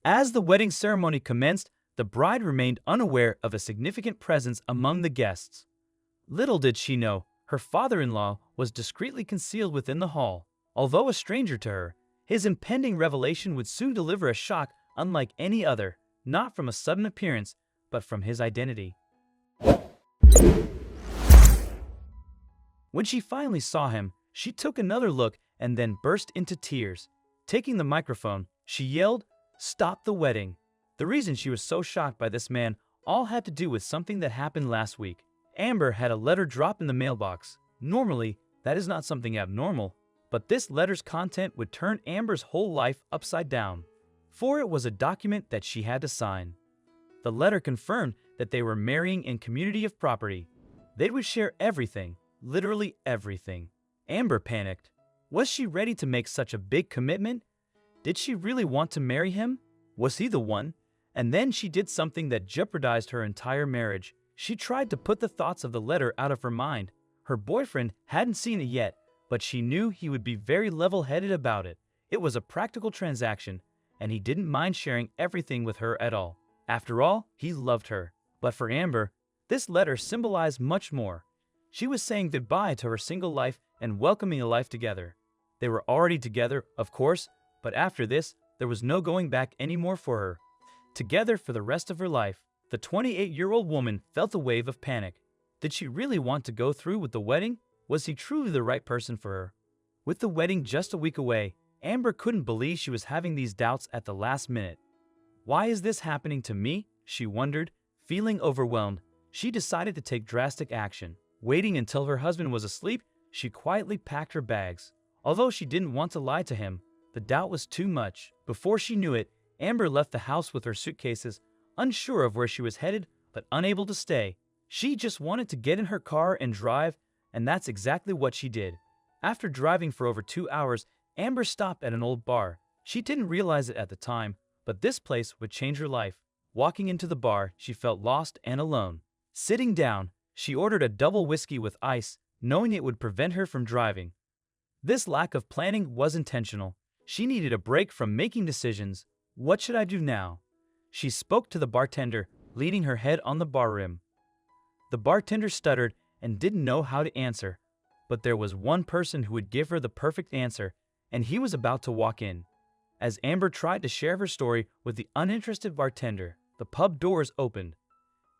As the wedding ceremony commenced, the bride remained unaware of a significant presence among the guests. Little did she know, her father-in-law was discreetly concealed within the hall. Although a stranger to her, his impending revelation would soon deliver a shock unlike any other, not from a sudden appearance, but from his identity. When she finally saw him, she took another look and then burst into tears. Taking the microphone, she yelled, "Stop the wedding!" The reason she was so shocked by this man all had to do with something that happened last week. Amber had a letter drop in the mailbox. Normally, that is not something abnormal, but this letter's content would turn Amber's whole life upside down. For it was a document that she had to sign. The letter confirmed that they were marrying in community of property. They would share everything, literally everything. Amber panicked. Was she ready to make such a big commitment? Did she really want to marry him? Was he the one? And then she did something that jeopardized her entire marriage. She tried to put the thoughts of the letter out of her mind. Her boyfriend hadn't seen it yet, but she knew he would be very level-headed about it. It was a practical transaction, and he didn't mind sharing everything with her at all. After all, he loved her. But for Amber, this letter symbolized much more. She was saying goodbye to her single life and welcoming a life together. They were already together, of course, but after this, there was no going back anymore for her. Together for the rest of her life, the 28-year-old woman felt a wave of panic. Did she really want to go through with the wedding? Was he truly the right person for her? With the wedding just a week away, Amber couldn't believe she was having these doubts at the last minute. Why is this happening to me? She wondered. Feeling overwhelmed, she decided to take drastic action. Waiting until her husband was asleep, she quietly packed her bags. Although she didn't want to lie to him, the doubt was too much. Before she knew it, Amber left the house with her suitcases, unsure of where she was headed, but unable to stay. She just wanted to get in her car and drive, and that's exactly what she did. After driving for over 2 hours, Amber stopped at an old bar. She didn't realize it at the time, but this place would change her life. Walking into the bar, she felt lost and alone. Sitting down, she ordered a double whiskey with ice, knowing it would prevent her from driving. This lack of planning was intentional. She needed a break from making decisions. What should I do now? She spoke to the bartender, leaning her head on the bar rim. The bartender stuttered and didn't know how to answer, but there was one person who would give her the perfect answer, and he was about to walk in. As Amber tried to share her story with the uninterested bartender, the pub doors opened.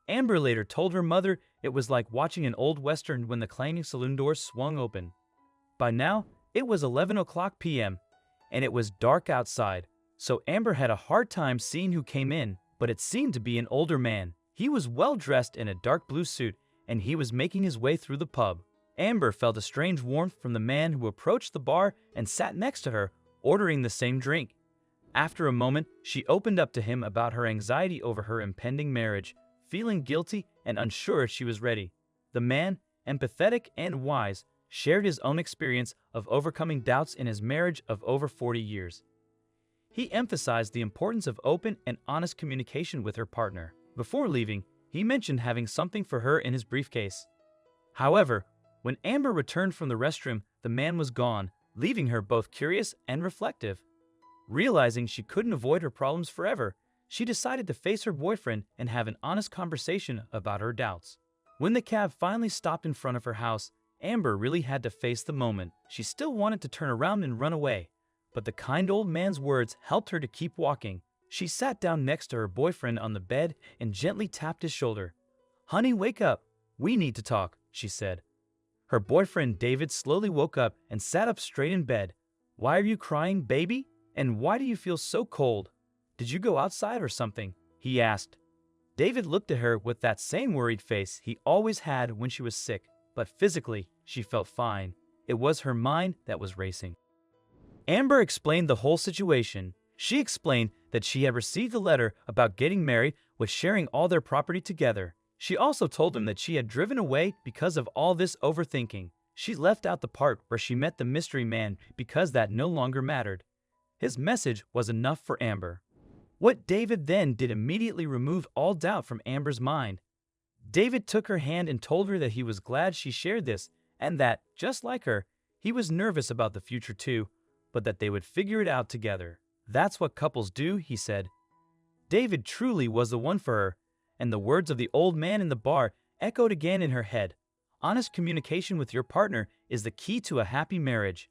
Amber later told her mother it was like watching an old western when the clanging saloon doors swung open. By now, it was 11 o'clock p.m., and it was dark outside, so Amber had a hard time seeing who came in, but it seemed to be an older man. He was well-dressed in a dark blue suit, and he was making his way through the pub. Amber felt a strange warmth from the man who approached the bar and sat next to her, ordering the same drink. After a moment, she opened up to him about her anxiety over her impending marriage, feeling guilty and unsure if she was ready. The man, empathetic and wise, shared his own experience of overcoming doubts in his marriage of over 40 years. He emphasized the importance of open and honest communication with her partner. Before leaving, he mentioned having something for her in his briefcase. However, when Amber returned from the restroom, the man was gone, leaving her both curious and reflective. Realizing she couldn't avoid her problems forever, she decided to face her boyfriend and have an honest conversation about her doubts. When the cab finally stopped in front of her house, Amber really had to face the moment. She still wanted to turn around and run away, but the kind old man's words helped her to keep walking. She sat down next to her boyfriend on the bed and gently tapped his shoulder. "Honey, wake up. We need to talk," she said. Her boyfriend David slowly woke up and sat up straight in bed. "Why are you crying, baby? And why do you feel so cold? Did you go outside or something?" he asked. David looked at her with that same worried face he always had when she was sick, but physically, she felt fine. It was her mind that was racing. Amber explained the whole situation. She explained that she had received a letter about getting married with sharing all their property together. She also told him that she had driven away because of all this overthinking. She left out the part where she met the mystery man because that no longer mattered. His message was enough for Amber. What David then did immediately removed all doubt from Amber's mind. David took her hand and told her that he was glad she shared this, and that, just like her, he was nervous about the future too, but that they would figure it out together. "That's what couples do," he said. David truly was the one for her, and the words of the old man in the bar echoed again in her head. Honest communication with your partner is the key to a happy marriage.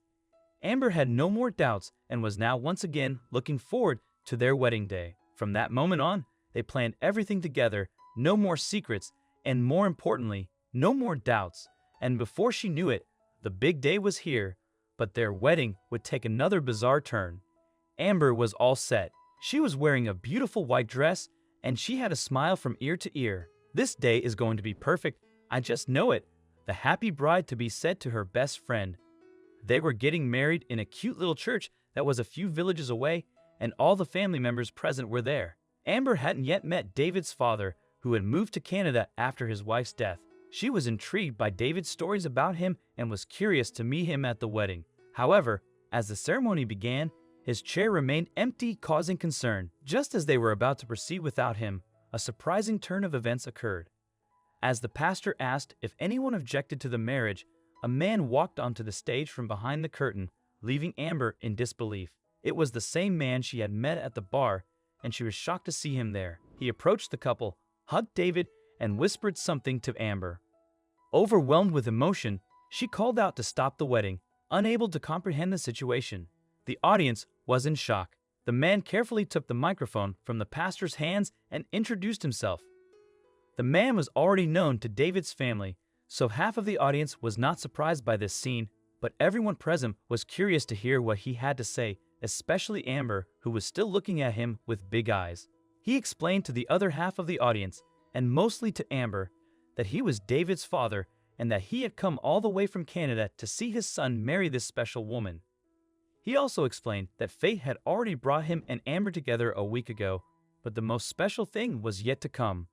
Amber had no more doubts and was now once again looking forward to their wedding day. From that moment on, they planned everything together, no more secrets, and more importantly, no more doubts. And before she knew it, the big day was here, but their wedding would take another bizarre turn. Amber was all set. She was wearing a beautiful white dress, and she had a smile from ear to ear. This day is going to be perfect, I just know it, the happy bride-to-be said to her best friend. They were getting married in a cute little church that was a few villages away, and all the family members present were there. Amber hadn't yet met David's father, who had moved to Canada after his wife's death. She was intrigued by David's stories about him and was curious to meet him at the wedding. However, as the ceremony began, his chair remained empty, causing concern. Just as they were about to proceed without him, a surprising turn of events occurred. As the pastor asked if anyone objected to the marriage, a man walked onto the stage from behind the curtain, leaving Amber in disbelief. It was the same man she had met at the bar, and she was shocked to see him there. He approached the couple, hugged David, and whispered something to Amber. Overwhelmed with emotion, she called out to stop the wedding, unable to comprehend the situation. The audience was in shock. The man carefully took the microphone from the pastor's hands and introduced himself. The man was already known to David's family, so half of the audience was not surprised by this scene, but everyone present was curious to hear what he had to say, especially Amber, who was still looking at him with big eyes. He explained to the other half of the audience, and mostly to Amber, that he was David's father and that he had come all the way from Canada to see his son marry this special woman. He also explained that fate had already brought him and Amber together a week ago, but the most special thing was yet to come.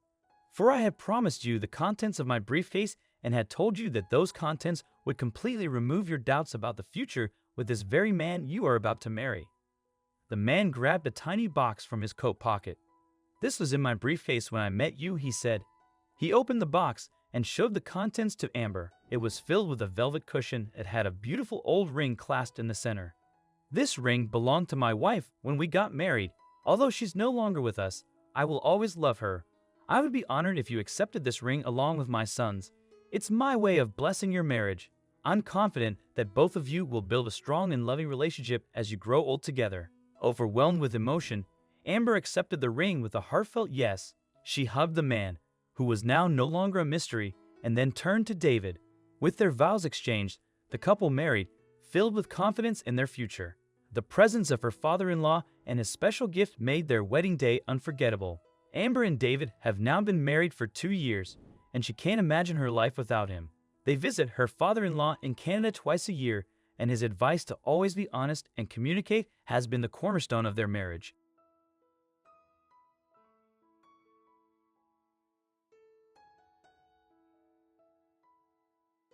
For I had promised you the contents of my briefcase and had told you that those contents would completely remove your doubts about the future with this very man you are about to marry. The man grabbed a tiny box from his coat pocket. This was in my briefcase when I met you, he said. He opened the box and showed the contents to Amber. It was filled with a velvet cushion that had a beautiful old ring clasped in the center. This ring belonged to my wife when we got married. Although she's no longer with us, I will always love her. I would be honored if you accepted this ring along with my sons. It's my way of blessing your marriage. I'm confident that both of you will build a strong and loving relationship as you grow old together. Overwhelmed with emotion, Amber accepted the ring with a heartfelt yes. She hugged the man, who was now no longer a mystery, and then turned to David. With their vows exchanged, the couple married, filled with confidence in their future. The presence of her father-in-law and his special gift made their wedding day unforgettable. Amber and David have now been married for 2 years, and she can't imagine her life without him. They visit her father-in-law in Canada twice a year, and his advice to always be honest and communicate has been the cornerstone of their marriage.